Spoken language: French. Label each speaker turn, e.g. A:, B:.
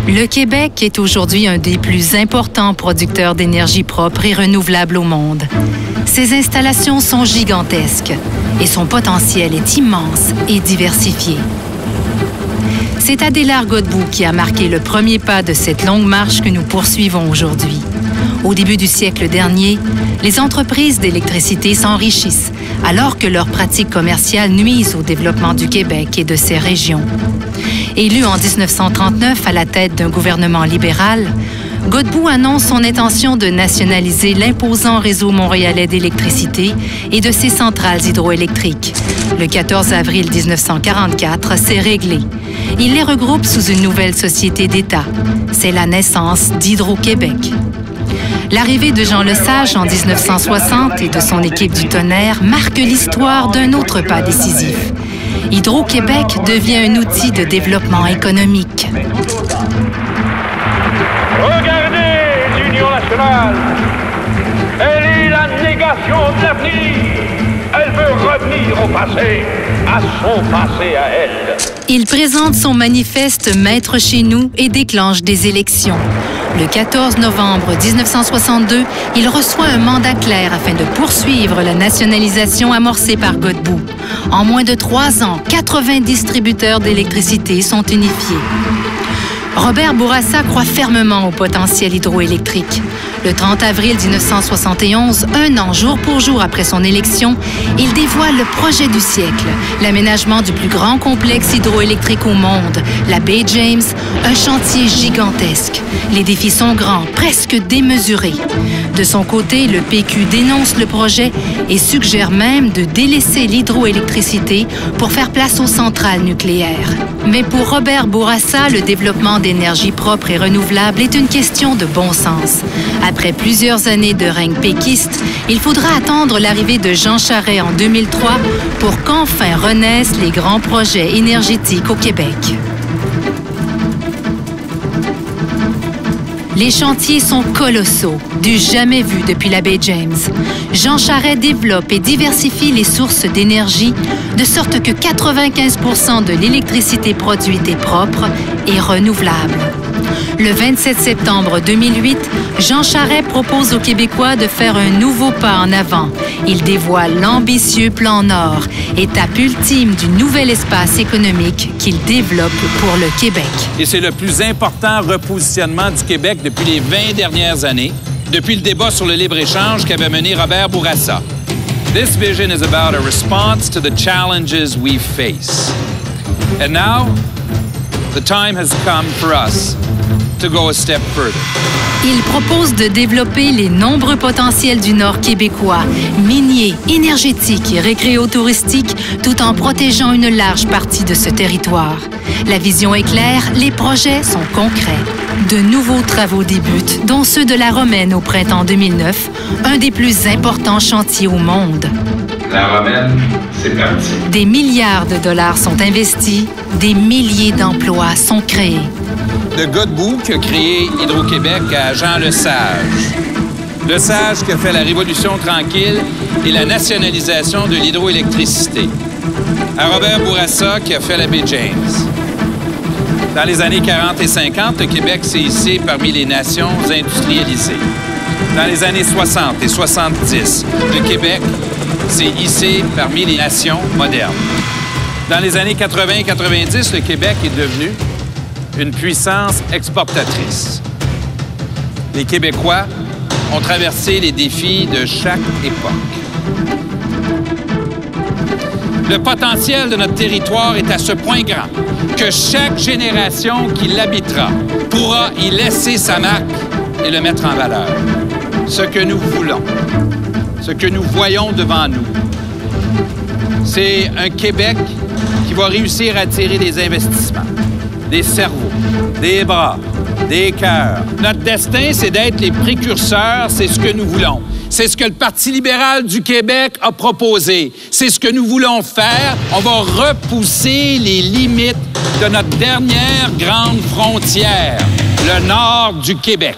A: Le Québec est aujourd'hui un des plus importants producteurs d'énergie propre et renouvelable au monde. Ses installations sont gigantesques et son potentiel est immense et diversifié. C'est Adélard Godbout qui a marqué le premier pas de cette longue marche que nous poursuivons aujourd'hui. Au début du siècle dernier, les entreprises d'électricité s'enrichissent alors que leurs pratiques commerciales nuisent au développement du Québec et de ses régions. Élu en 1939 à la tête d'un gouvernement libéral, Godbout annonce son intention de nationaliser l'imposant réseau montréalais d'électricité et de ses centrales hydroélectriques. Le 14 avril 1944, c'est réglé. Il les regroupe sous une nouvelle société d'État. C'est la naissance d'Hydro-Québec. L'arrivée de Jean Lesage en 1960 et de son équipe du tonnerre marque l'histoire d'un autre pas décisif. Hydro-Québec devient un outil de développement économique.
B: Regardez l'Union nationale. Elle est la négation de l'avenir. Elle veut revenir au passé, à son passé à elle.
A: Il présente son manifeste Maître chez nous et déclenche des élections. Le 14 novembre 1962, il reçoit un mandat clair afin de poursuivre la nationalisation amorcée par Godbout. En moins de 3 ans, 80 distributeurs d'électricité sont unifiés. Robert Bourassa croit fermement au potentiel hydroélectrique. Le 30 avril 1971, un an jour pour jour après son élection, il dévoile le projet du siècle, l'aménagement du plus grand complexe hydroélectrique au monde, la baie James, un chantier gigantesque. Les défis sont grands, presque démesurés. De son côté, le PQ dénonce le projet et suggère même de délaisser l'hydroélectricité pour faire place aux centrales nucléaires. Mais pour Robert Bourassa, le développement d'énergie propre et renouvelable est une question de bon sens. Après plusieurs années de règne péquiste, il faudra attendre l'arrivée de Jean Charest en 2003 pour qu'enfin renaissent les grands projets énergétiques au Québec. Les chantiers sont colossaux, du jamais vu depuis la baie James. Jean Charest développe et diversifie les sources d'énergie de sorte que 95% de l'électricité produite est propre et renouvelable. Le 27 septembre 2008, Jean Charest propose aux Québécois de faire un nouveau pas en avant. Il dévoile l'ambitieux Plan Nord, étape ultime du nouvel espace économique qu'il développe pour le Québec.
C: Et c'est le plus important repositionnement du Québec depuis les 20 dernières années, depuis le débat sur le libre-échange qu'avait mené Robert Bourassa. This vision is about a response to the challenges we face. And now, the time has come for us to go a step further.
A: Il propose de développer les nombreux potentiels du Nord québécois, miniers, énergétiques et récréotouristiques, tout en protégeant une large partie de ce territoire. La vision est claire, les projets sont concrets. De nouveaux travaux débutent, dont ceux de la Romaine au printemps 2009, un des plus importants chantiers au monde.
D: La Romaine, c'est parti.
A: Des milliards de dollars sont investis, des milliers d'emplois sont créés.
C: De Godbout qui a créé Hydro-Québec à Jean Lesage. Lesage qui a fait la Révolution tranquille et la nationalisation de l'hydroélectricité. À Robert Bourassa qui a fait la baie James. Dans les années 40 et 50, le Québec s'est hissé parmi les nations industrialisées. Dans les années 60 et 70, le Québec s'est hissé parmi les nations modernes. Dans les années 80 et 90, le Québec est devenu une puissance exportatrice. Les Québécois ont traversé les défis de chaque époque. Le potentiel de notre territoire est à ce point grand que chaque génération qui l'habitera pourra y laisser sa marque et le mettre en valeur. Ce que nous voulons, ce que nous voyons devant nous, c'est un Québec qui va réussir à attirer des investissements, des cerveaux, des bras, des cœurs. Notre destin, c'est d'être les précurseurs, c'est ce que nous voulons. C'est ce que le Parti libéral du Québec a proposé. C'est ce que nous voulons faire. On va repousser les limites de notre dernière grande frontière, le nord du Québec.